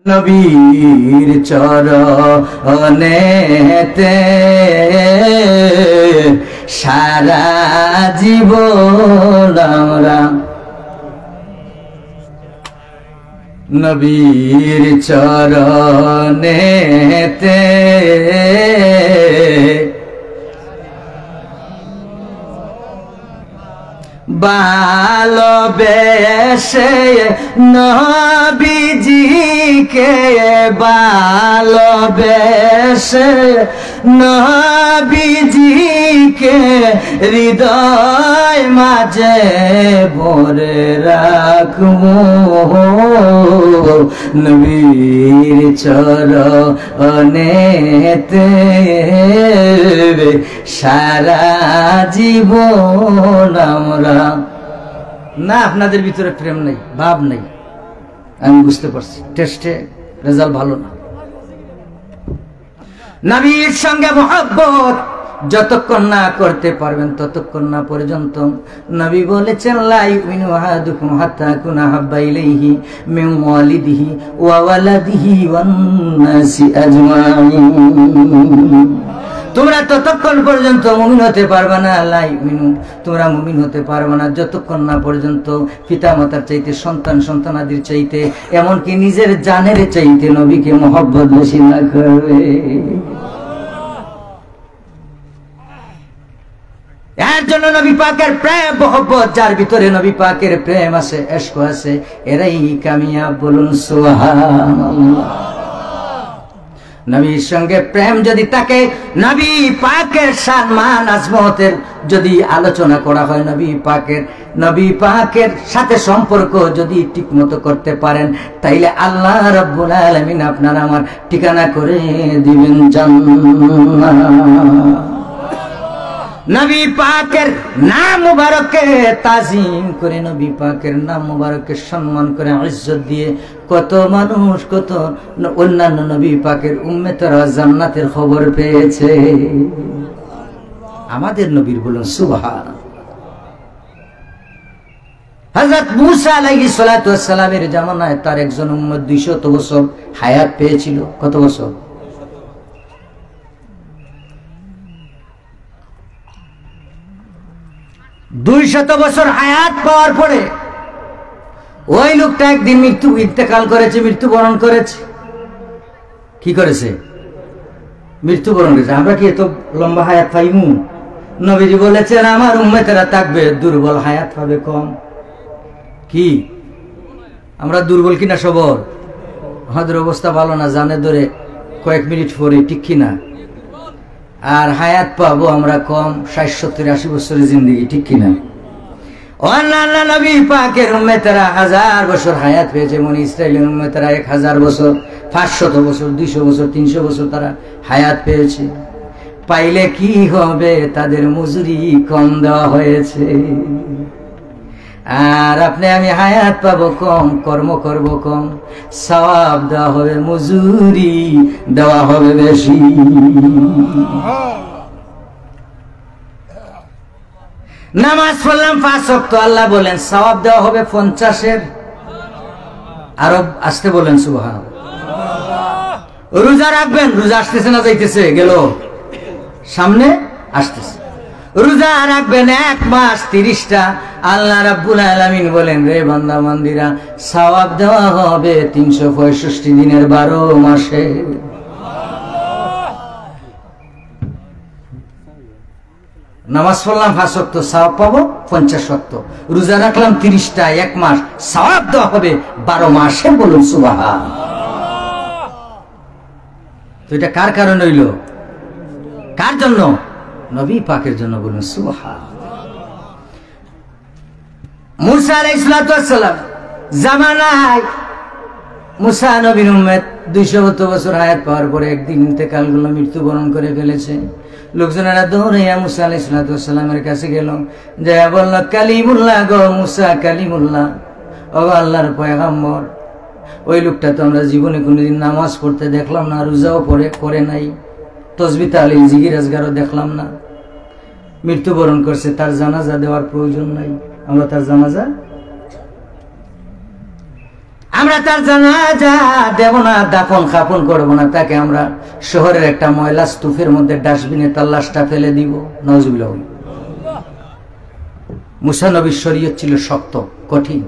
নবীর চরণেতে সারা জীবন আমরা নবীর চরণেতে ভালোবেসে নবীজিকে ভালোবেসে নবীজিকে হৃদয় মাঝে ভরে রাখবো নবীর চরণেতে সারা জীবন আমরা। না আপনাদের ভিতরে প্রেম নেই, ভাব নেই, আমি বুঝতে পারছি, টেস্টে রেজাল্ট ভালো না। নবীর সঙ্গে মহব্বত যতক্ষণ না করতে পারবেন ততক্ষণ না পর্যন্ত নবী বলেছেন লা ইউমিনু আহাদুকুম হাত্তা কুনা হাব্বা ইলাইহি মিন ওয়ালিদিহি ওয়া ওয়ালাদিহি ওয়ান নাসি আজমাইন। তোমরা ততক্ষণ পর্যন্ত মুমিন হতে পারবে না, লা ইউমিনু, তোমরা মুমিন হতে পারবে না যতক্ষণ না পর্যন্ত পিতা মাতার চাইতে, সন্তান সন্তানাদির চাইতে, এমনকি নিজের জানের চাইতে নবীকে মহব্বত বেশি না করবে। এর জন্য নবী পাকের প্রেম মহব্বত, যার ভিতরে নবী পাকের প্রেম আছে, ইশক আছে, এরাই কামিয়াব। বলুন সুবহানাল্লাহ। নবীর সঙ্গে প্রেম যদি থাকে, নবী পাকের সম্মান আজমতের যদি আলোচনা করা হয়, নবী পাকের সাথে সম্পর্ক যদি ঠিকমতো করতে পারেন, তাইলে আল্লাহ রাব্বুল আলামিন আপনার আমার ঠিকানা করে দিবেন জান্নাত। নবী পাকের নাম মুবারককে তাজিম করে, নবী পাকের নাম মুবারককে সম্মান করে, ইজ্জত দিয়ে কত মানুষ, কত অন্যান্য নবী পাকের উম্মতেরা জান্নাতের খবর পেয়েছে। আমাদের নবীর বলুন সুবহানাল্লাহ। হযরত মূসা আলাইহিস সালাতু ওয়াস সালামের জামানায় তার একজন উম্মত 200 বছর হায়াত পেয়েছিল। কত বছর? 200 বছর হায়াত পাওয়ার পরে ওই লোকটা একদিন ইন্তেকাল করেছে, মৃত্যুবরণ করেছে। কি করেছে? মৃত্যুবরণ করেছে। আমরা কি এত লম্বা হায়াত পাইমু? নবীজি বলেছেন আমার উম্মতেরা থাকবে দুর্বল, হায়াত পাবে কম। কি আমরা দুর্বল কিনা সবল? আমাদের অবস্থা ভালো না, জানে ধরে কয়েক মিনিট পরে, ঠিক কিনা? আর হায়াত পাবো আমরা কম, 60, 70, 80 বছরের জিন্দগি, ঠিক কিনা? অন্যান্য নবী পাকের উম্মতেরা 1000 বছর হায়াত পেয়েছে, বনি ইসরাইলের উম্মতেরা 1000 বছর, 500 বছর, 200 বছর, 300 বছর তারা হায়াত পেয়েছে। পাইলে কি হবে? তাদের মজুরি কম দেওয়া হয়েছে। আর আপনি আমি হায়াত পাবো কম, কর্ম করব কম, সওয়াব দেওয়া হবে, মজুরি দেওয়া হবে বেশি। নামাজ পড়লাম 5 ওয়াক্ত, আল্লাহ বলেন সওয়াব দেওয়া হবে 50-এর। আরো আসতে বলেন সুবহানাল্লাহ। রোজা রাখবেন, রোজা আসতেছে না যাইতেছে? গেল, সামনে আসতেছে। রোজা রাখবেন 1 মাস 30টা, আল্লাহ রাব্বুল আলামিন বলেন রে বান্দা বান্দিরা, সওয়াব দেওয়া হবে 365 দিনের 12 মাসে। নামাজ পড়লাম 5 ওয়াক্ত, সওয়াব পাবো 50 ওয়াক্ত। রোজা রাখলাম 30টা, 1 মাস, সওয়াব দেওয়া হবে 12 মাসে। বলুন সুবহানাল্লাহ। তো এটা কার কারণে হইল? কার জন্য? নবী পাকের জন্য। বলুন সুবহানাল্লাহ। মূসা আলাইহিস সালাম জামানায় মূসা নবীর উম্মত 200 বছর হায়াত পাওয়ার পরে একদিন ইন্তেকাল করলো, মৃত্যুবরণ করে ফেলেছে। লোকজনেরা দৌড়াইয়া মূসা আলাইহিস সালামের কাছে গেল, যে বলল কালিমুল্লাহ গো মূসা, কালিমুল্লাহ, ও আল্লাহর পয়গম্বর। ওই লোকটা তো আমরা জীবনে কোনোদিন নামাজ পড়তে দেখলাম না, রোজাও করে নাই, তসবিহ তাহলিল জিকির আজগারও দেখলাম না, মৃত্যুবরণ করছে, তার জানাজা দেওয়ার প্রয়োজন নাই, আমরা তার জানাজা। আমরা তার জানাজা দেব না, দাফন খাপন করবো না, তাকে আমরা শহরের একটা ময়লা স্তূপের মধ্যে ডাস্টবিনে তার লাশটা ফেলে দিব। নাউজুবিল্লাহ। মুসা নবীর শরীয়ত ছিল শক্ত, কঠিন।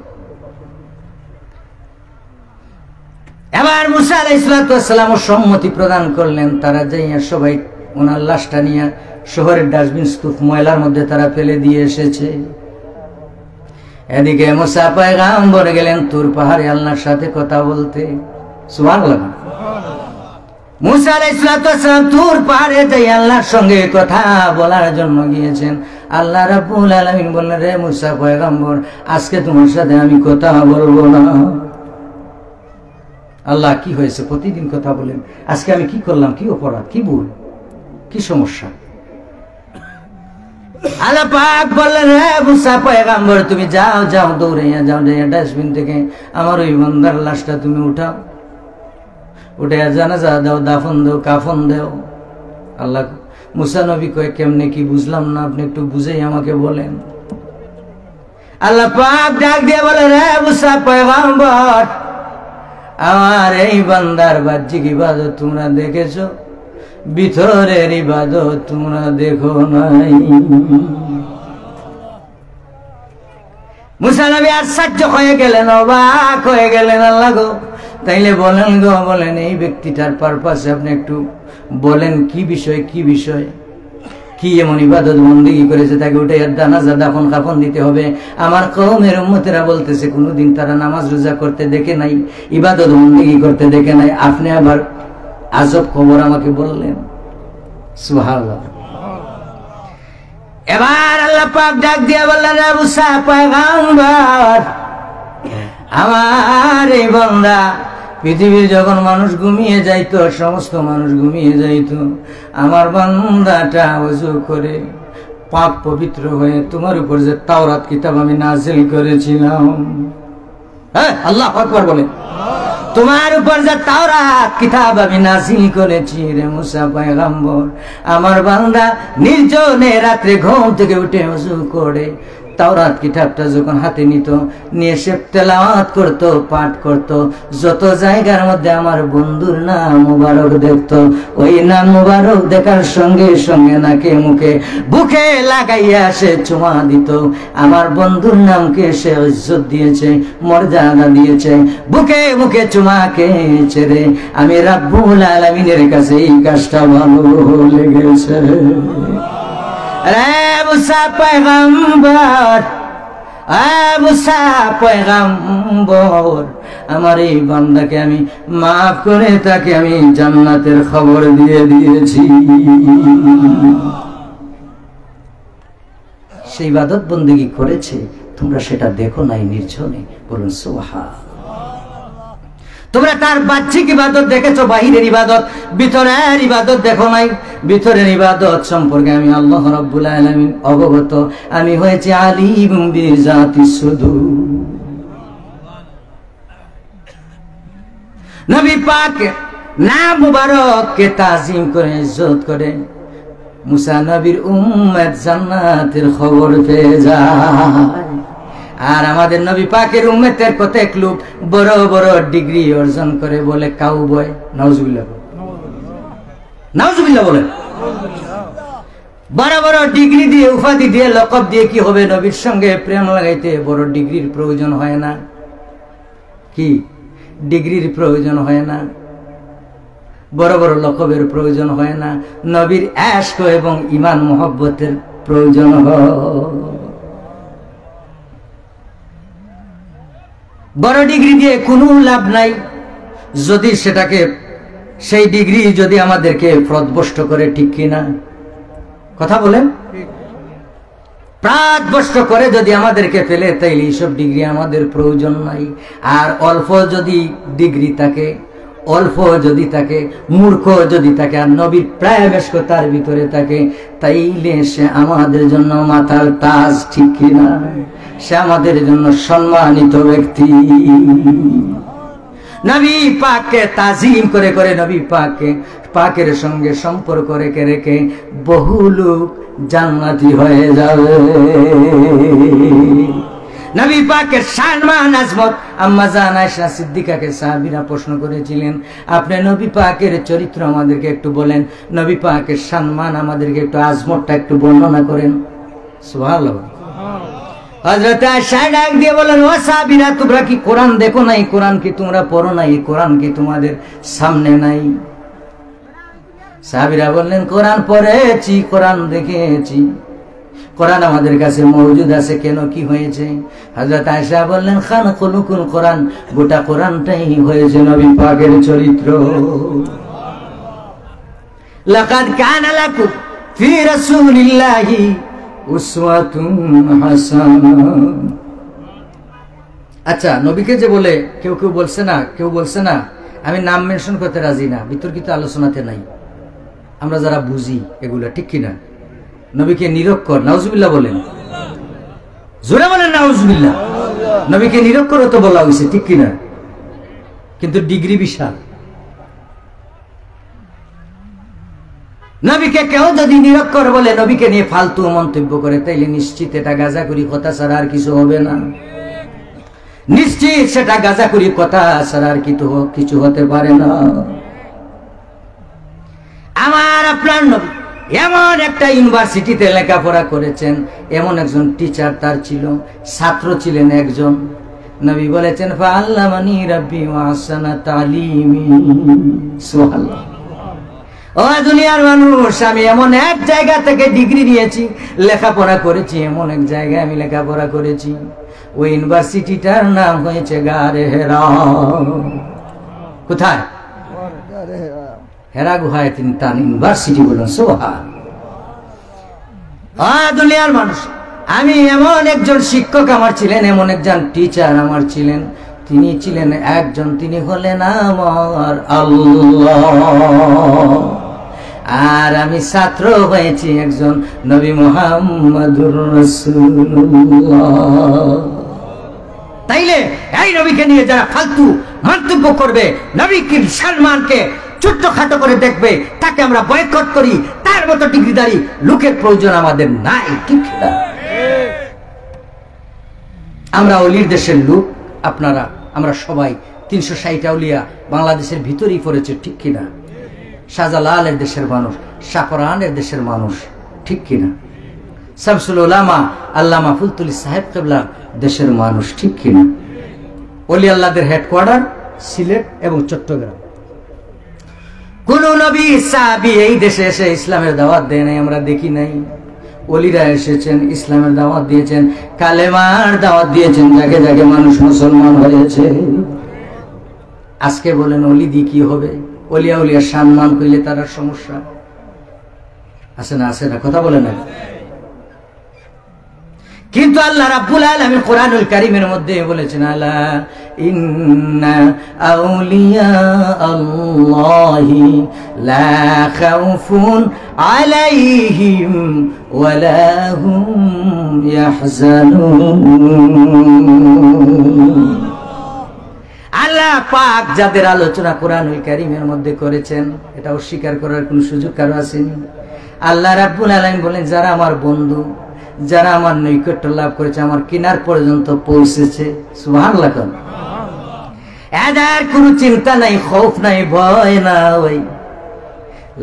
এবার মুসা আলাইহিস সালাম সম্মতি প্রদান করলেন, তারা যাইয়া সবাই ওনার লাশটা নিয়ে শহরের ডাস্টবিন স্তূপ ময়লার মধ্যে তারা ফেলে দিয়ে এসেছে। এদিকে মুসা পয়গম্বর গেলেন তুর পাহাড়ে আল্লাহর সাথে কথা বলতে। সুবহানাল্লাহ। মুসা আলাইহিস সালাম তুর পাহাড়ে যাই আল্লাহর সঙ্গে কথা বলার জন্য গিয়েছেন। আল্লাহ রাব্বুল আলামিন বললেন, রে মুসা পয়গম্বর, আজকে তোমার সাথে আমি কথা বলবো না। আল্লাহ, কি হয়েছে? প্রতিদিন কথা বলেন, আজকে আমি কি করলাম? কি অপরাধ? কি ভুল? কি সমস্যা? আল্লাহ পাক বললেন, হে মুসা পয়গম্বর, তুমি যাও যাও, দৌড়াইয়া যাও, ডাস্টবিন থেকে আমার ওই বান্দার লাশটা তুমি উঠাও, উঠে জানাজা দাও, দাফন দাও, কাফন দাও। আল্লাহ মুসা নবী কয়, কেমনে কি বুঝলাম না, আপনি একটু বুঝেই আমাকে বলেন। আল্লাহ পাক ডাক দিয়ে বলে, রে মুসা পয়গম্বর, আমার এই বান্দার বাহ্যিক ইবাদত তোমরা দেখেছো, ভিতরের ইবাদত তোমরা দেখো নাই। মুসা নবী আশ্চর্য হয়ে গেলেন, অবাক হয়ে গেলেন। আল্লাহ গো, তাইলে বলেন গো, বলেন এই ব্যক্তিটার পারপাসে আপনি একটু বলেন, কি বিষয়, কি বিষয়, কি এমন ইবাদত বন্দেগী করেছে তাকে উঠে জানাজা দাফন কাফন দিতে হবে। আমার কওমের উম্মতেরা বলতেছে কোনোদিন তারা নামাজ রোজা করতে দেখে নাই, ইবাদত বন্দেগী করতে দেখে নাই, আপনি আবার আজব খবর আমাকে বললেন। সুবহানাল্লাহ। এবার আল্লাহ পাক ডাক দিয়ে বললেন, রে মুসা পয়গম্বর, আমার এই বান্দা পৃথিবীর যখন মানুষ ঘুমিয়ে যাইতো, সমস্ত মানুষ ঘুমিয়ে যাইতো, আমার বান্দাটা ওযু করে পাক পবিত্র হয়ে তোমার উপর যে তাওরাত কিতাব আমি নাযিল করেছিলাম, হ্যাঁ আল্লাহু আকবার বলে, তোমার উপর যে তাওরাত কিতাব আমি নাযিল করেছি, রে মুসা পয়গম্বর, আমার বান্দা নির্জনে রাত্রে ঘুম থেকে উঠে ওযু করে তাওরাত কিতাবটা যখন হাতে নিত, নিয়ে সে তেলাওয়াত করত, পাঠ করত, যত জায়গার মধ্যে আমার বন্ধুর নাম মুবারক দেখত, ওই নাম মুবারক দেখার সঙ্গে সঙ্গে নাকে মুখে বুকে লাগাইয়া সে চুমা দিত। আমার বন্ধুর নামকে সে ইজ্জত দিয়েছে, মর্যাদা দিয়েছে, বুকে মুখে চুমা খেয়েছে। রে আমি রাব্বুল আলামিনের কাছে এই কাজটা ভালো লেগেছে। রে মুসা পয়গম্বর, মুসা পয়গম্বর, আমার এই বান্দাকে আমি মাফ করে তাকে আমি জান্নাতের খবর দিয়ে দিয়েছি। সেই ইবাদত বন্দেগী করেছে, তোমরা সেটা দেখো নাই নির্জনে। বলুন সুবহানাল্লাহ। তোমরা তার বাহ্যিক ইবাদত দেখেছো, বাহিরের ইবাদত, ভিতরের ইবাদত দেখো নাই। ভিতরের ইবাদত সম্পর্কে আমি আল্লাহ রাব্বুল আলামিন অবগত, আমি হয়েছি আলিম বিজাতিস সুদূর। নবী পাক নাম মুবারককে তাজিম করে, ইজ্জত করে, মুসা নবীর উম্মত জান্নাতের খবর পেয়ে যায়। আর আমাদের নবী পাকের উম্মতের কতক লোক বড় বড় ডিগ্রি অর্জন করে বলে কাউবয়। নাউজুবিল্লাহ, নাউজুবিল্লাহ বলেন। বড় বড় ডিগ্রি দিয়ে, উপাধি দিয়ে, লকব দিয়ে কি হবে? নবীর সঙ্গে প্রেম লাগাইতে বড় ডিগ্রির প্রয়োজন হয় না। কি ডিগ্রির প্রয়োজন হয় না, বড় বড় লকবের প্রয়োজন হয় না, নবীর আশক এবং ঈমান মুহাব্বতের প্রয়োজন হয়। বড় ডিগ্রি দিয়ে কোনো লাভ নাই যদি সেটাকে, সেই ডিগ্রি যদি আমাদেরকে পথভ্রষ্ট করে, ঠিক কিনা কথা বলেন? পথভ্রষ্ট করে যদি আমাদেরকে ফেলে, তাইলে এইসব ডিগ্রি আমাদের প্রয়োজন নাই। আর অল্প যদি ডিগ্রি থাকে, অল্প যদি থাকে, মূর্খ যদি থাকে, আর নবীর প্রায়বেশক তার ভিতরে থাকে, তাইলে সে আমাদের জন্য মাথার তাজ, ঠিক কিনা? সে আমাদের জন্য সম্মানিত ব্যক্তি। নবী পাককে তাজিম করে করে, নবী পাকের সঙ্গে সম্পর্ক রেখে রেখে বহু লোক জান্নাতি হয়ে যাবে। নবী পাকের সম্মান আজমত আম্মা জান আয়েশা সিদ্দিকাকে সাহাবীরা প্রশ্ন করেছিলেন, আপনি নবী পাকের চরিত্র আমাদেরকে একটু বলেন, নবী পাকের সম্মান আমাদেরকে একটু আজমতটা একটু বর্ণনা করেন। সুবহানাল্লাহ। হযরত আয়েশা ডাক দিয়ে বলেন, ও সাহাবীরা, তোমরা কি কোরআন দেখো নাই? কোরআন কি তোমরা পড়ো নাই? কোরআন কি তোমাদের সামনে নাই? সাহাবীরা বললেন, কোরআন পড়েছি, কোরআন দেখেছি, কোরআন আমাদের কাছে মওজুদ আছে, কেন কি হয়েছে? হযরত আয়েশা বললেন, খান খুলুকুল কোরআন, গোটা কোরআনটাই হয়েছে নবী পাকের চরিত্র। লাকাদ কানা লাকুম ফি রাসূলিল্লাহি উসওয়াতুন হাসানাহ। আচ্ছা, নবীকে যে বলে কেউ কেউ বলছে না আমি নাম মেনশন করতে রাজি না, বিতর্কিত আলোচনাতে নাই, আমরা যারা বুঝি এগুলা, ঠিক কিনা? নবীকে নিরক্ষর, নাউজুবিল্লাহ বলেন, জোরে বলেন নাউজুবিল্লাহ। নবীকে নিরক্ষর তো বলা হয়েছে, ঠিক কিনা? কিন্তু ডিগ্রি বিশাল। নবীকে কেউ যদি নিরক্ষর বলে, নবীকে নিয়ে ফালতু মন্তব্য করে, তাইলে নিশ্চিত এটা গাঁজাখুরি কথা ছাড়া আর কিছু হবে না। নিশ্চিত সেটা গাঁজাখুরি কথা ছাড়া আর কিছু হতে পারে না। আমার আপনার নবী এমন একটা ইউনিভার্সিটিতে লেখাপড়া করেছেন, এমন একজন টিচার তার ছিল, ছাত্র ছিলেন একজন। নবী বলেছেন, ফাআল্লামানি রাব্বি ওয়া আহসানা তালিমি। সুবহানাল্লাহ। ও দুনিয়ার মানুষ, আমি এমন এক জায়গা থেকে ডিগ্রি নিয়েছি, লেখাপড়া করেছি, এমন এক জায়গায় আমি লেখাপড়া করেছি, ওই ইউনিভার্সিটিটার নাম হয়েছে গারে হেরা। কোথায়? হেরা গুহায় তিনি তার ইউনিভার্সিটি বলুন। সুবহানাল্লাহ। দুনিয়ার মানুষ, আমি এমন একজন শিক্ষক আমার ছিলেন, এমন একজন টিচার আমার ছিলেন, তিনি ছিলেন একজন, তিনি হলেন আমার আল্লাহ। আর আমি ছাত্র হয়েছি একজন নবী মুহাম্মদুর রাসূলুল্লাহ। তাইলে এই নবীকে নিয়ে যারা ফালতু মন্তব্য করবে, নবীর সম্মানকে ছোট্টখাটো করে দেখবে, তাকে আমরা বয়কট করি, তার মতো ডিগ্রিদারি লোকের প্রয়োজন আমাদের নাই, ঠিক না? আমরা অলির দেশের লোক, আপনারা আমরা সবাই 360 আউলিয়া বাংলাদেশের ভিতরেই পড়েছে, ঠিক কিনা? শাহজালালের দেশের মানুষ, শাহপরানের দেশের মানুষ, ঠিক কিনা? শামসুল উলামা আল্লামা ফুলতুলি সাহেব কেবলা দেশের মানুষ, ঠিক কিনা? অলি আল্লাহদের হেডকোয়ার্টার সিলেট এবং চট্টগ্রাম। কোন নবী সাহাবী এই দেশে এসে ইসলামের দাওয়াত দেয় নাই, আমরা দেখি নাই। ওলিরা এসেছেন, ইসলামের দাওয়াত দিয়েছেন, কালেমার দাওয়াত দিয়েছেন, জাগে জাগে মানুষ মুসলমান হয়েছে। আজকে বলেন ওলি দিয়ে কি হবে? ওলিয়া উলিয়া সম্মান করলে তার সমস্যা আছে না? আছে না? কথা বলে না। কিন্তু আল্লাহ রাব্বুল আলামিন কোরআনুল কারীমের মধ্যে বলেছেন, আলা ইন্না আউলিয়া আল্লাহি লা খাউফুন আলাইহিম ওয়া লা হুম ইয়াহজানুন। আল্লাহ পাক যাদের আলোচনা কোরআনুল কারীমের মধ্যে করেছেন, এটা অস্বীকার করার কোনো সুযোগ কারো আসেনি। আল্লাহ রাব্বুল আলামিন বলেন, যারা আমার বন্ধু, যারা আমার নৈকট্য লাভ করেছে, আমার কিনার পর্যন্ত পৌঁছেছে, সুবহানাল্লাহ, এদের কোনো চিন্তা নাই, খৌফ নাই, ভয় নাই,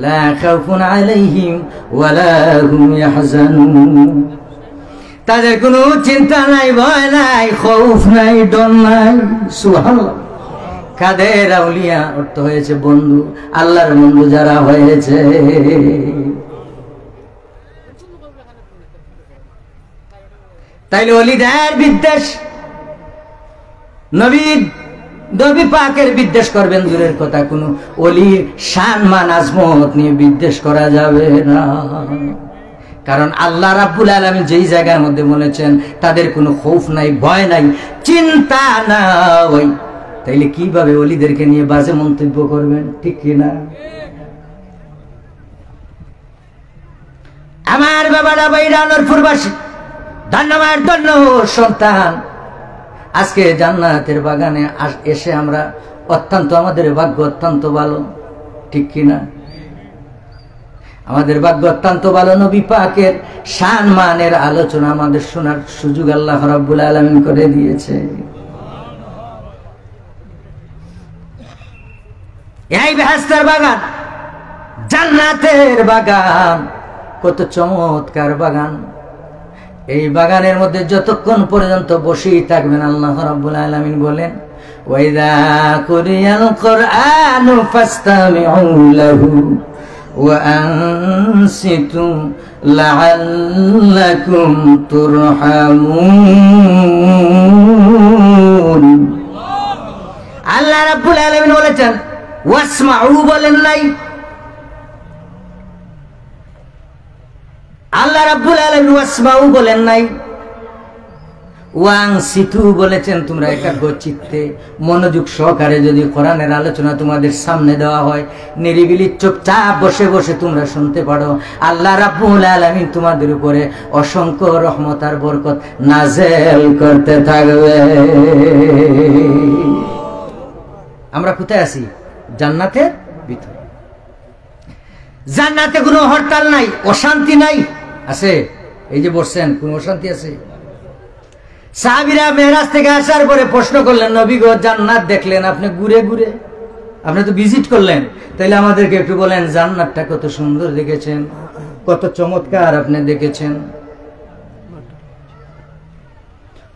লা খাউফুন আলাইহিম ওয়া লা হুম ইয়াহজানুন। তাদের কোনো চিন্তা নাই, ভয় নাই, খৌফ নাই, ডর নাই, সুবহানাল্লাহ। কাদের আউলিয়া অর্থ হয়েছে বন্ধু, আল্লাহর বন্ধু যারা হয়েছে। তাইলে ওলিদের বিদ্বেষ, নবী পাকের বিদ্বেষ করবেন দূরের কথা, কোন ওলির সম্মান আজমত নিয়ে বিদ্বেষ করা যাবে না। কারণ আল্লাহ রাব্বুল আলামিন যেই জায়গার মধ্যে বলেছেন তাদের কোনো খৌফ নাই, ভয় নাই, চিন্তা নাই, তাইলে কিভাবে ওলিদেরকে নিয়ে বাজে মন্তব্য করবেন, ঠিক কিনা? আমার বাবারা বাইরা নরপুরবাসী, ধন্যবাদ, ধন্য সন্তান, আজকে জান্নাতের বাগানে এসে আমরা অত্যন্ত, আমাদের ভাগ্য অত্যন্ত ভালো, ঠিক কিনা? আমাদের ভাগ্য অত্যন্ত ভালো, নবী পাকের শান মানের আলোচনা আমাদের শোনার সুযোগ আল্লাহ রাব্বুল আলামিন করে দিয়েছে। এই বেহেশতের বাগান, জান্নাতের বাগান, কত চমৎকার বাগান। এই বাগানের মধ্যে যতক্ষণ পর্যন্ত বসেই থাকবেন, আল্লাহ রাব্বুল আলামিন বলেন ওয়াইদা কুরিয়াল কুরআনু ফাসতামিউ লাহু ওয়া আনসিতু লাআল্লাকুম তুরহামুন। আল্লাহ রাব্বুল আলামিন বলেছেন ওয়াসমাউ, বলেন নাই। আল্লাহ রাব্বুল আলামিন ওয়াসমাউ বলেন নাই, ওয়াংসিতু বলেছেন। তোমরা একাগ্র চিত্তে মনোযোগ সহকারে যদি কোরআনের আলোচনা তোমাদের সামনে দেওয়া হয়, নিরিবিলি চুপচাপ বসে বসে তোমরা শুনতে পারো, আল্লাহ রাব্বুল আলামিন তোমাদের উপরে অসংখ্য রহমত আর বরকত নাযিল করতে থাকবে। আমরা কোথায় আছি? জান্নাতের ভিতরে। জান্নাতে কোনো হরতাল নাই, অশান্তি নাই। আছে? এই যে বসছেন, কোন অশান্তি আছে? সাহাবীরা মেরাজ থেকে আসার পরে প্রশ্ন করলেন, নবী গো জান্নাত দেখলেন আপনি ঘুরে ঘুরে, আপনি তো ভিজিট করলেন, তাইলে আমাদেরকে একটু বলেন জান্নাতটা কত সুন্দর দেখেছেন, কত চমৎকার আপনি দেখেছেন,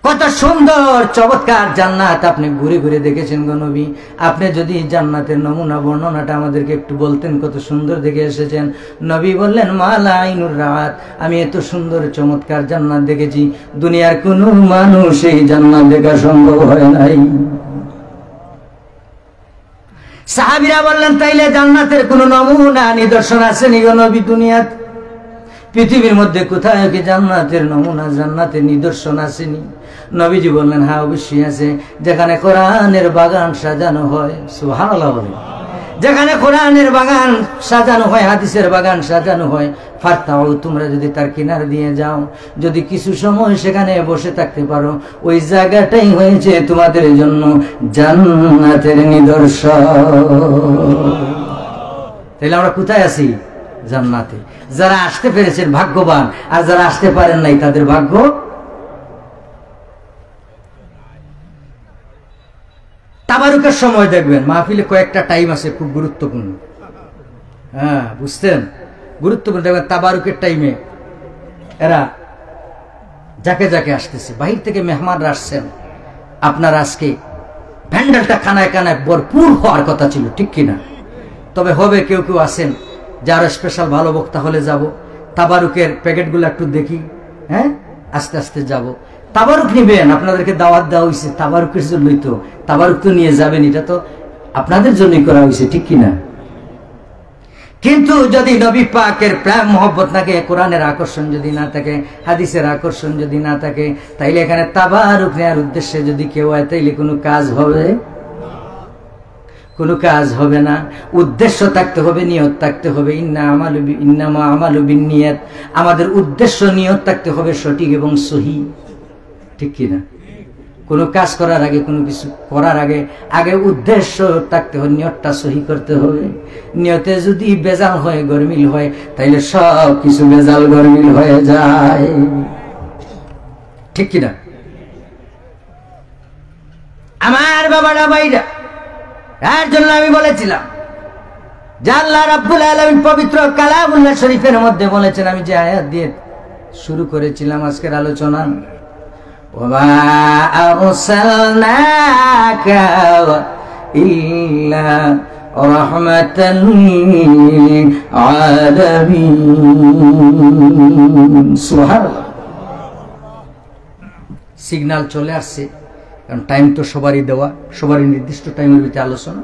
কত সুন্দর চমৎকার জান্নাত আপনি ঘুরে ঘুরে দেখেছেন গো নবী। আপনি যদি জান্নাতের নমুনা বর্ণনাটা আমাদেরকে একটু বলতেন, কত সুন্দর দেখে এসেছেন। নবী বললেন মালা আইনুর রাত, আমি এত সুন্দর চমৎকার জান্নাত দেখেছি, দুনিয়ার কোন মানুষ এই জান্নাত দেখা সম্ভব হয় নাই। সাহাবীরা বললেন তাইলে জান্নাতের কোন নমুনা নিদর্শন আছে নি গো নবী? দুনিয়াত পৃথিবীর মধ্যে কোথায় কি জান্নাতের নমুনা, জান্নাতের নিদর্শন আসেনি? নবীজি বললেন হ্যাঁ অবশ্যই আছে, যেখানে কোরআনের বাগান সাজানো হয়। সুবহানাল্লাহ বলেন। যেখানে কোরআনের বাগান সাজানো হয়, হাদিসের বাগান সাজানো হয়, ফারতাও, তোমরা যদি তার কিনার দিয়ে যাও, যদি কিছু সময় সেখানে বসে থাকতে পারো, ওই জায়গাটাই হয়েছে তোমাদের জন্য জান্নাতের নিদর্শন। তাহলে আমরা কোথায় আছি? জান্নাতে। যারা আসতে পেরেছেন ভাগ্যবান, আর যারা আসতে পারেন নাই তাদের ভাগ্য। তাবারুকের সময় দেখবেন মাহফিলে কয়েকটা টাইম আছে খুব গুরুত্বপূর্ণ। হ্যাঁ বুঝতেন? গুরুত্বপূর্ণ। দেখবেন তাবারুকের টাইমে এরা যাকে যাকে আসতেছে, বাহির থেকে মেহমানরা আসছেন, আপনার আজকে প্যান্ডেলটা কানায় কানায় ভরপুর হওয়ার কথা ছিল, ঠিক কিনা? তবে হবে কেউ কেউ আসেন যারা স্পেশাল ভালো বক্তা হলে যাব, তাবারুকের প্যাকেটগুলো একটু দেখি, হ্যাঁ আস্তে আস্তে যাব। তাবারুক নিবেন, আপনাদেরকে দাওয়াত দেওয়া হয়েছে তাবারুকের জন্যই তো, তাবারুক তো নিয়ে যাবেন, এটা তো আপনাদের জন্যই করা হয়েছে, ঠিক কিনা? কিন্তু যদি নবী পাকের প্রেম মহব্বত থাকে, কোরআনের আকর্ষণ যদি না থাকে, হাদিসের আকর্ষণ যদি না থাকে, তাইলে এখানে তাবারুক নেওয়ার উদ্দেশ্যে যদি কেউ হয়, তাইলে কোনো কাজ হবে? কোনো কাজ হবে না। উদ্দেশ্য থাকতে হবে, নিয়ত থাকতে হবে। ইন্নামা আমালু বিন্নিয়াত, আমাদের উদ্দেশ্য নিয়ত থাকতে হবে সঠিক এবং সহি, ঠিক কিনা? কোনো কাজ করার আগে, কোনো কিছু করার আগে আগে উদ্দেশ্য থাকতে হবে, নিয়তটা সহি করতে হবে। নিয়তে যদি বেজাল হয়, গরমিল হয়, তাইলে সব কিছু বেজাল গরমিল হয়ে যায়, ঠিক কিনা? আমার বাবারা ভাইরা, এর জন্য আমি বলেছিলাম যে আল্লাহ রাব্বুল আলামিন পবিত্র কালামুল্লাহ শরীফের মধ্যে বলেছেন, আমি যে আয়াত দিয়ে শুরু করেছিলাম আজকের আলোচনা, ওয়া আরসালনাকা ইল্লা রাহমাতান লিল আলামিন। সুবহানাল্লাহ। সিগন্যাল চলে আসছে, কারণ টাইম তো সবারই দেওয়া, সবারই নির্দিষ্ট টাইমের ভিতরে আলোচনা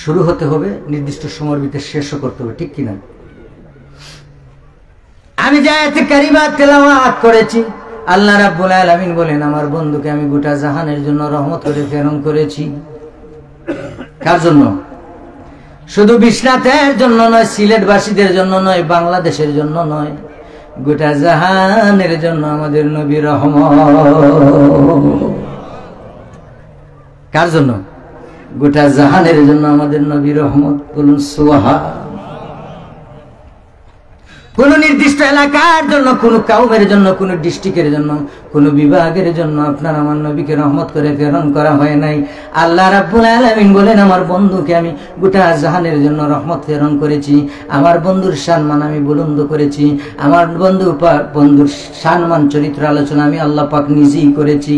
শুরু হতে হবে, নির্দিষ্ট সময়ের ভিতরে শেষও করতে হবে, ঠিক কিনা? আমি যে আয়াতে কারিমা তেলাওয়াত করেছি, আল্লাহ রাব্বুল আলামিন বলেন আমার বন্ধুকে আমি গোটা জাহানের জন্য রহমত করে প্রেরণ করেছি। কার জন্য? শুধু বিশ্বনাথের জন্য নয়, সিলেটবাসীদের জন্য নয়, বাংলাদেশের জন্য নয়, গোটা জাহানের জন্য আমাদের নবী রহমত। কার জন্য? গোটা জাহানের জন্য আমাদের নবী রহমত। বলুন সুবহান। কোন নির্দিষ্ট এলাকার জন্য, কোন কাউমের জন্য, কোন ডিস্ট্রিক্টের জন্য, কোন বিভাগের জন্য আপনার আমার নবীকে রহমত করে প্রেরণ করা হয় নাই। আল্লাহ রাব্বুল আলামিন বলেন, আমার বন্ধুকে আমি গোটা জাহানের জন্য রহমত প্রেরণ করেছি। আমার বন্ধুর সম্মান আমি বুলন্দ করেছি। আমার বন্ধুর সম্মান চরিত্র আলোচনা আমি আল্লাহ পাক নিজেই করেছি।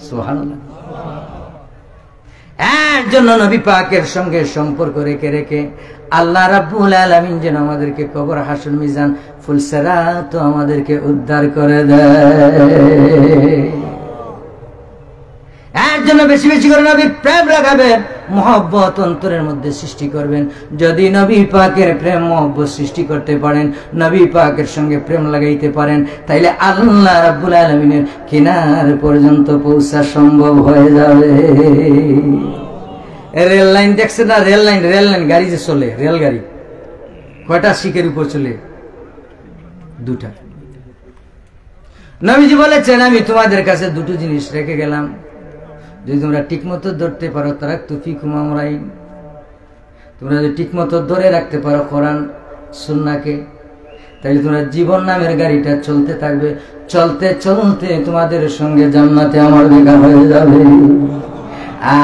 সুবহানাল্লাহ। এর জন্য নবী পাকের সঙ্গে সম্পর্ক রেখে রেখে আল্লাহ রাব্বুল আলামিন যেন আমাদেরকে কবর, হাসর, মিজান, ফুলসিরাত আমাদেরকে উদ্ধার করে দেয়। এর জন্য বেশি বেশি করে নবীর প্রেম রাখাবেন, মহব্বত অন্তরের মধ্যে সৃষ্টি করবেন। যদি নবী পাকের প্রেম মহব্বত সৃষ্টি করতে পারেন, নবী পাকের সঙ্গে প্রেম লাগাইতে পারেন, তাইলে আল্লাহ রাব্বুল আলামিনের কিনার পর্যন্ত পৌঁছা সম্ভব হয়ে যাবে। রেল লাইন দেখছে না? রেল লাইন গাড়ি যে চলে, রেলগাড়ি কয়টা শিকের উপর চলে? 2টা। নবীজি বলেছেন, আমি তোমাদের কাছে 2টো জিনিস রেখে গেলাম, যদি তোমরা ঠিক মতো ধরতে পারো তারাকতু ফিকুম আমরাইন। তোমরা যদি ঠিক মতো ধরে রাখতে পারো কোরআন সুন্নাহকে, তাহলে তোমরা জীবন নামের গাড়িটা চলতে থাকবে। চলতে চলতে তোমাদের সঙ্গে জান্নাতে আমার দেখা হয়ে যাবে।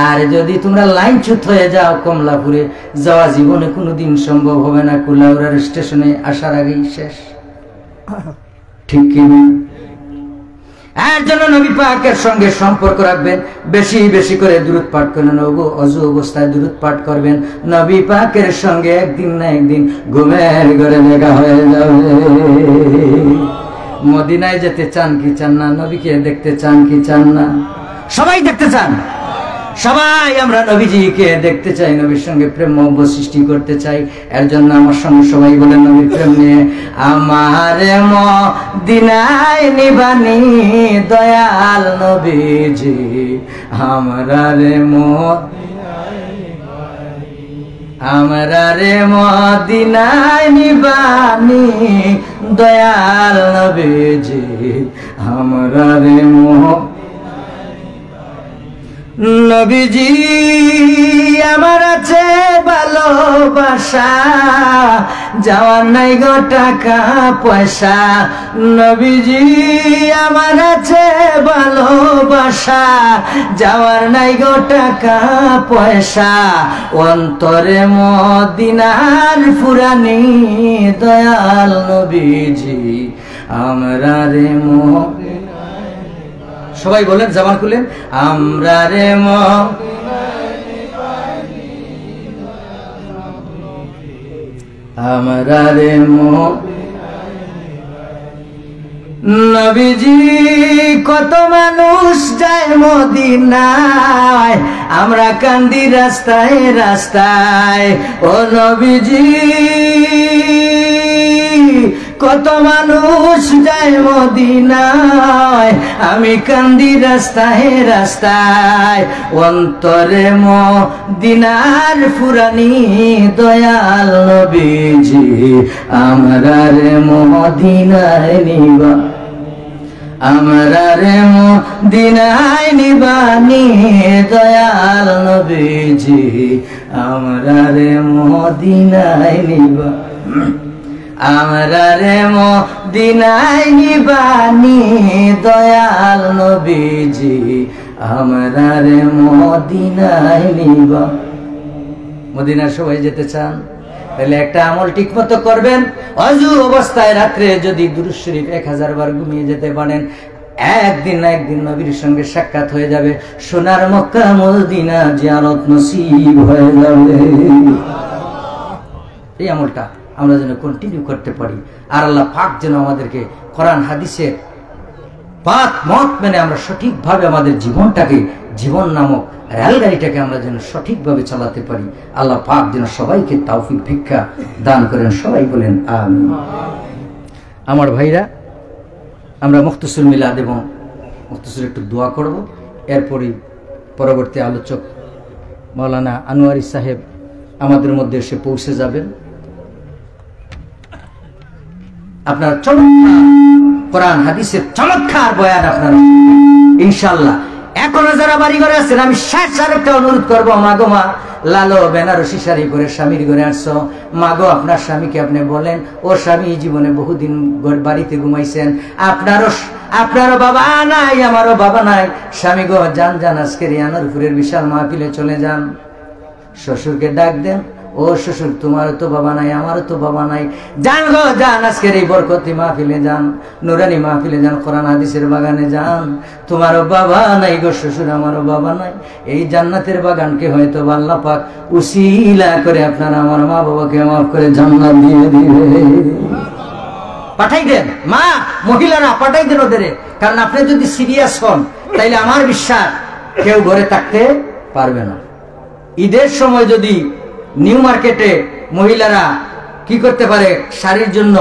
আর যদি তোমরা লাইনচ্যুত হয়ে যাও, কমলাপুরে যাওয়া জীবনে কোনোদিন সম্ভব হবে না। কুলাউড়ার স্টেশনে আসার আগেই শেষ। ঠিক কি না? এর জন্য নবী পাকের সঙ্গে সম্পর্ক রাখবেন, বেশি বেশি করে দুরূদ পাঠ করবেন, অজু অবস্থায় দুরূদ পাঠ করবেন। নবী পাকের সঙ্গে একদিন না একদিন ঘুমের ঘরে দেখা হয়ে যাবে। মদিনায় যেতে চান কি চান না? নবীকে দেখতে চান কি চান না? সবাই দেখতে চান। সবাই আমরা নবীজিকে দেখতে চাই, নবীর সঙ্গে প্রেম মহব্বত সৃষ্টি করতে চাই। এর জন্য আমার সঙ্গে সবাই বলেন নবীর প্রেম নিয়ে, আমার মদিনায় নিবানি দয়াল নবীজি, আমরা রে মদিনায় নিবানি দয়াল নবীজি, আমরা রে নবীজি আমার আছে ভালোবাসা, যাওয়ার নাই গো টাকা পয়সা। নবীজি আমার আছে ভালোবাসা, যাওয়ার নাই গো টাকা পয়সা। অন্তরে মদিনার ফুরানি দয়াল নবীজি, আমরা রে সবাই বলেন, জামান খুলেন, আমরা রে আমরা রে নবীজি। কত মানুষ যায় মদিনায়, আমরা কান্দি রাস্তায় রাস্তায়। ও নবীজি কত মানুষ যায় মদিনায়, আমি কান্দি রাস্তায় রাস্তায়। অন্তরে মদিনার ফুরানি দয়াল নবীজি, আমরা রে মদিনায় নিবা, আমরা রে মদিনায় নিবানি দয়াল নবীজি, আমরা রে মদিনায় নিবা, আমরা রে মদিনায় নিবানি দয়াল নবীজি, আমরা রে মদিনায় নিবা। মদিনার সবাই যেতে চান? তাহলে একটা আমল ঠিক মতো করবেন। অজু অবস্থায় রাত্রে যদি দুরূদ শরীফ 1000 বার ঘুমিয়ে যেতে পারেন, একদিন না একদিন নবীর সঙ্গে সাক্ষাৎ হয়ে যাবে। সোনার মক্কা মদিনা জিয়ারত নসিব হয়ে যাবে। এই আমলটা আমরা যেন কন্টিনিউ করতে পারি, আর আল্লাহ পাক যেন আমাদেরকে কোরআন হাদিসের পাক মত মেনে আমরা সঠিকভাবে আমাদের জীবনটাকে, জীবন নামক রেলগাড়িটাকে আমরা যেন সঠিকভাবে চালাতে পারি। আল্লাহ পাক যেন সবাইকে তৌফিক ভিক্ষা দান করেন। সবাই বলেন আমিন। আমার ভাইরা, আমরা মুখতসর মিলাদ এবং মুখতসর একটু দোয়া করব, এরপরই পরবর্তী আলোচক মাওলানা আনোয়ারি সাহেব আমাদের মধ্যে এসে পৌঁছে যাবেন। আপনার চমৎকার কোরআন হাদিসের চমৎকার বয়ান আপনারা ইনশাআল্লাহ এখনো যারা বাড়ি ঘরে আছেন, আমি শেষ আরেকটা অনুরোধ করবো, মাগো মা, লালো বেনারসি শাড়ি পরে স্বামীর ঘরে আসছো, মাগো আপনার স্বামীকে আপনি বলেন, ও স্বামী জীবনে বহুদিন বাড়িতে ঘুমাইছেন, আপনারও বাবা নাই, আমারও বাবা নাই, স্বামী গো যান যান আজকের ইয়ানারপুরের বিশাল মাহফিলে চলে যান। শ্বশুরকে ডাক দেন, ও শ্বশুর তোমারও তো বাবা নাই, আমারও তো বাবা নাই, যান গো যান আজকের এই বরকতি মাহফিলে যান, নুরানি মাহফিলে যান, কোরআন হাদিসের বাগানে যান। তোমারও বাবা নাই গো শ্বশুর, আমারও বাবা নাই, এই জান্নাতের বাগানকে হয়তো আল্লাহ পাক উসিলা করে আপনার আমার মা বাবাকে মাফ করে জান্নাত দিয়ে দিবে। পাঠাই দেন মা, মহিলারা পাঠাই দেন ওদের, কারণ আপনি যদি সিরিয়াস হন তাইলে আমার বিশ্বাস কেউ ঘরে থাকতে পারবে না। ঈদের সময় যদি নিউ মার্কেটে মহিলারা কি করতে পারে, শাড়ির জন্য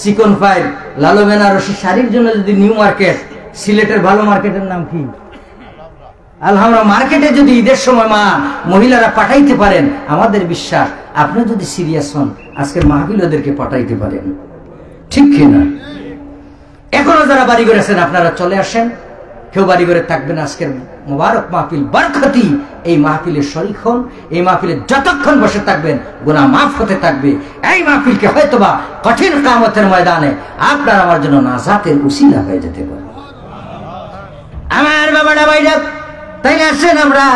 চিকন ফাইল, লালো বেনারসি শাড়ির জন্য যদি নিউ মার্কেট, সিলেটের ভালো মার্কেটের নাম কি, আলহামরা মার্কেটে যদি ঈদের সময় মা মহিলারা পাঠাইতে পারেন, আমাদের বিশ্বাস আপনি যদি সিরিয়াস হন আজকের মাহফিল ওদেরকে পাঠাইতে পারেন, ঠিক কিনা? এখনো যারা বাড়ি করে আছেন আপনারা চলে আসেন, কেউ বাড়ি করে থাকবেন, আজকের মুবারক মাহফিল বরকতি এই মাহফিলের শরীক হন। এই মাহফিলে যতক্ষণ বসে থাকবেন গুনাহ মাফ হতে থাকবে। এই মাহফিলকে হয়তোবা কঠিন কিয়ামতের ময়দানে আপনার আমার জন্য নাজাতের উসিলা হয়ে যেতে পারে। আমার বাবারা ভাইরা, তাই আসেন আমরা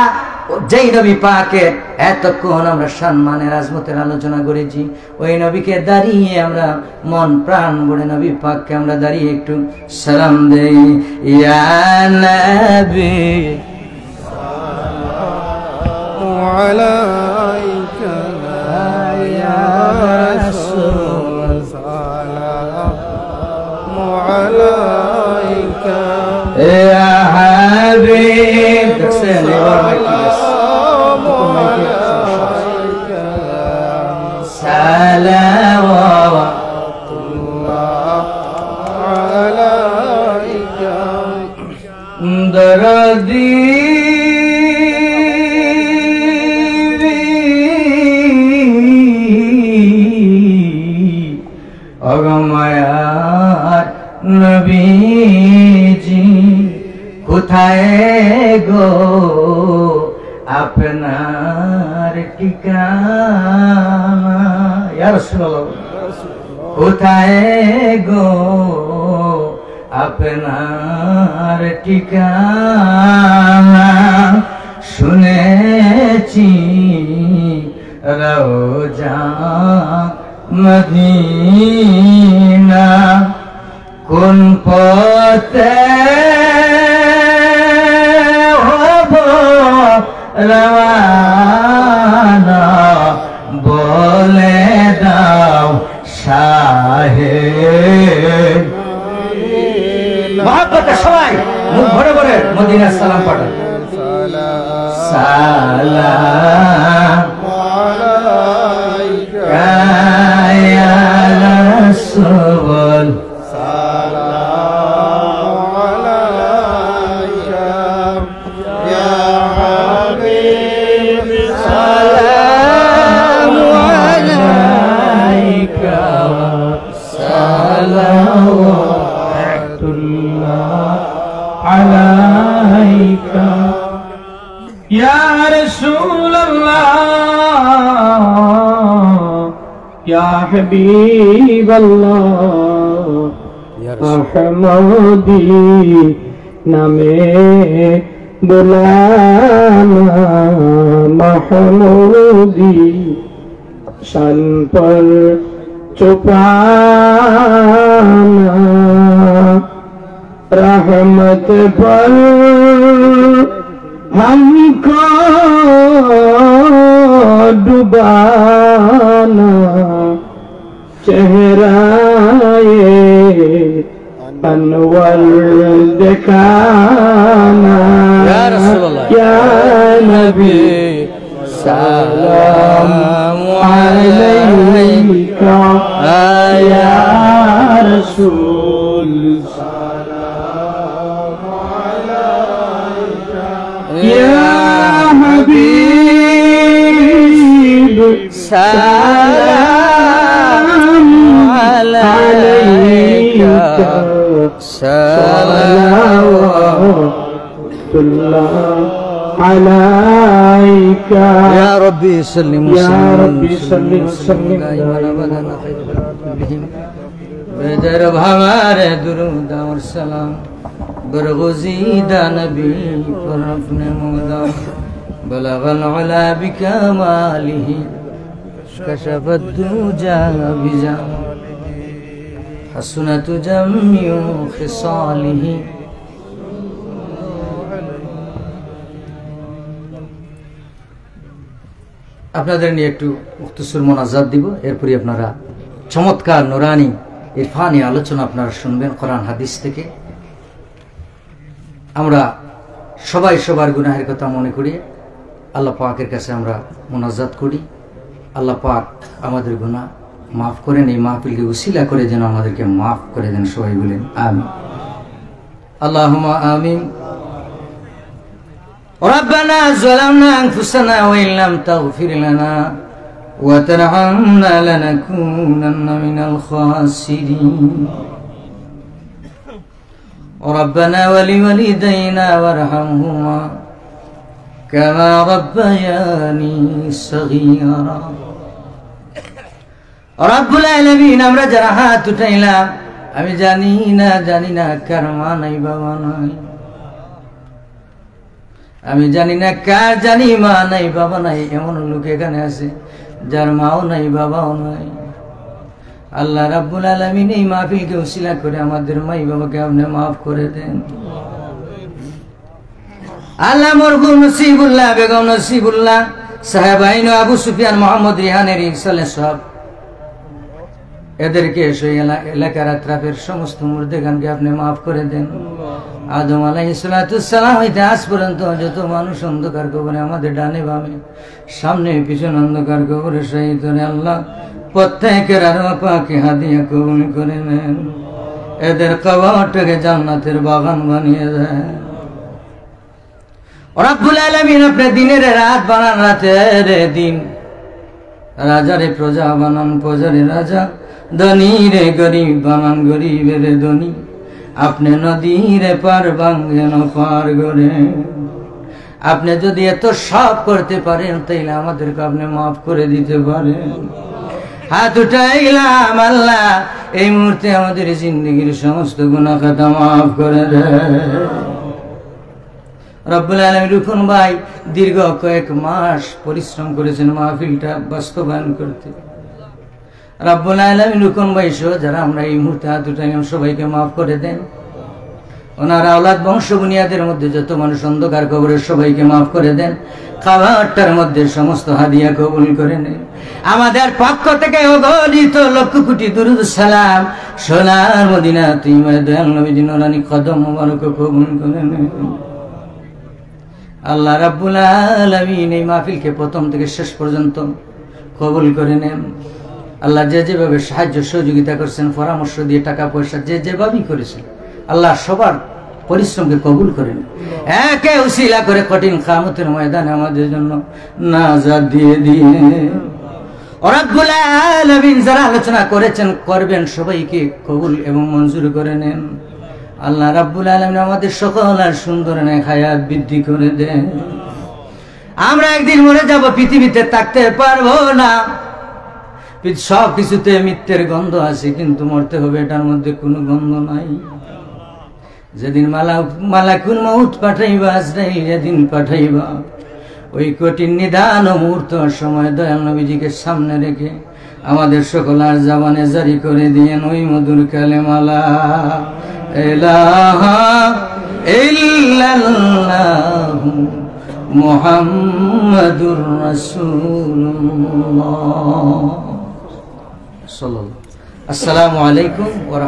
যেই নবী পাকের এতক্ষণ আমরা সম্মানের আজমতের আলোচনা করেছি, ওই নবীকে দাঁড়িয়ে আমরা মন প্রাণ ভরে নবী পাককে আমরা দাঁড়িয়ে একটু সালাম দেই। ইয়া নবী সাল্লাল্লাহু আলাইকা ইয়া রাসূল সাল্লাল্লাহু আলাইকা ইয়া হাবিব। দেখছেন এবার দরদি অগমায়ার নবীজি কোথায় গো আপনার ঠিকানা, ইয়া রাসূলুল্লাহ কোথায় গো আপনার ঠিকানা, শুনেছি রওজা মদিনা, কোন পথে হব রওয়ানা, বলে দাও শাহে। মহব্বতে সবাই মুখ ভরে ভরে মদিনার সালাম পাঠান। সালাম আলাইকা ইয়া রাসূল, সালাম আলাইকা ইয়া হাবিব, সালাম আলাইকা সালাওয়াতুল্লাহ আলাইকা ইয়া রাসূলুল্লাহ ইয়া হাবিবাল্লাহ, আহমদি নামে বুলানা, মাহমুদি শান पर छुपाना, रहमत पर हमको डुबाना, चेहराए अनवर दिखाना, या नबी सलाम अलैका या रसूल, सलाम अलैका या हबीब, सलाम अलैका सलावत الله عليك يا ربي سلم يا ربي سلم وسلم بدر بھامارے درود اور سلام برغزیدہ نبی پر اپنے مدام بلغ العلا بکمالہ کشف الدجى بجماله حسنت جميع خصاله আপনাদের নিয়ে একটু মুখতসর মোনাজাত দিব, এরপরই আপনারা চমৎকার নুরানি ইরফানি আলোচনা আপনারা শুনবেন কোরআন হাদিস থেকে। আমরা সবাই সবার গুনাহের কথা মনে করি, আল্লাহ পাকের কাছে আমরা মোনাজাত করি, আল্লাহ পাক আমাদের গুনাহ মাফ করেন, এই মাহফিলকে উসিলা করে যেন আমাদেরকে মাফ করে দেন। সবাই বলেন আমিন। আল্লাহুম্মা আমিন। ربنا ظلمنا أنفسنا وإن لم تغفر لنا وترحمنا لنكونن من الخاسرين ربنا ولوالدينا وارحمهما كما ربياني صغيرا رب العالمين আমরা যারা হাত উঠাইলাম, আমি জানি না কার মা নাই বাবা নাই, আমি জানি না কার জানি মা নাই বাবা নাই। এমন লোক এখানে আছে যার মাও নাই বাবাও নাই। আল্লাহ রাব্বুল আলামিন এই মাহফিলকে উসিলা করে আমাদের মাই বাবাকে আপনি মাফ করে দেন। আল্লাহ মরহুম নসিবুল্লাহ বেগম নসিবুল্লাহ সাহেব আইন আবু সুফিয়ান মোহাম্মদ রিহানের ইরসালে সব এদেরকে সেই এলাকার আত্রাফের সমস্ত মুর্দেগানকে আপনি মাফ করে দেন। আদম আলাইহিস সালাম হইতে আজ পর্যন্ত যত মানুষ অন্ধকার কবরে, আমাদের ডানে বামে সামনে পিছনে অন্ধকার কবরে শহীদ হয়ে, আল্লাহ প্রত্যেকের আরওয়াহ পাকে হাদিয়া কবুল করে নেন, এদের কবরটাকে জান্নাতের বাগান বানিয়ে দেন। রব্বুল আলামিন আপনি দিনের রাত বানান, রাতের দিন, রাজারে প্রজা বানান প্রজারে রাজা, ধনীরে গরিব বানান গরিবের ধনী, আপনি নদীরে পার ভাঙ্গেন পার গড়ে। আপনি যদি এত সব করতে পারেন তাইলে আমাদেরকে আপনি মাফ করে দিতে পারেন। হাত উঠাইলাম আল্লাহ, এই মুহূর্তে আমাদের জিন্দগির সমস্ত গুনাহ খাতা মাফ করে দেন। রব্বুল আলামিন রুকন ভাই দীর্ঘ কয়েক মাস পরিশ্রম করেছেন মাহফিলটা বাস্তবায়ন করতে। রব্বুল আলামিন রুকন ভাই সহ যারা আমরা এই মুহূর্তে হাত উঠাইলাম সবাইকে মাফ করে দেন। ওনার আওলাদ বংশ বুনিয়াদের মধ্যে যত মানুষ অন্ধকার কবরের সবাইকে মাফ করে দেন। খাবারটার মধ্যে সমস্ত হাদিয়া কবুল করে নেন। আমাদের পক্ষ থেকে অগণিত লক্ষ কোটি দুরূদ সালাম সোনার মদিনা তিমায় দয়াল নবীজি নুরানি কদম মোবারক কবুল করে নেন। আল্লাহ রাব্বুল আলামিন এই মাহফিলকে প্রথম থেকে শেষ পর্যন্ত কবুল করে নেন। আল্লাহ যে যেভাবে সাহায্য সহযোগিতা করছেন, পরামর্শ দিয়ে টাকা পয়সা যে যেভাবেই করেছেন, আল্লাহ সবার পরিশ্রমকে কবুল করেন। একে উসিলা করে কঠিন কিয়ামতের ময়দানে আমাদের জন্য নাজাত দিয়ে দিয়ে রব্বুল আলামিন যারা আলোচনা করেছেন করবেন সবাইকে কবুল এবং মঞ্জুর করে নেন। আল্লাহ রাব্বুল আলামিন আমাদের সকল আর সুন্দর নেক হায়াত বৃদ্ধি করে দেন। আমরা একদিন মরে যাব, পৃথিবীতে থাকতে পারবো না। সব কিছুতে মৃত্যুর গন্ধ আছে, কিন্তু মরতে হবে এটার মধ্যে কোনো গন্ধ নাই। যেদিন মালাকুল মউত পাঠাইবা, আজরাইল যেদিন পাঠাইবা, ওই কঠিন নিদান মুহূর্ত সময় দয়াল নবীজিকে সামনে রেখে আমাদের সকল আর জবানে জারি করে দিয়েন ওই মধুর কালেমা লা ইলাহা ইল্লাল্লাহু মুহাম্মাদুর রাসূলুল্লাহ। আসসালামু আলাইকুম ওয়া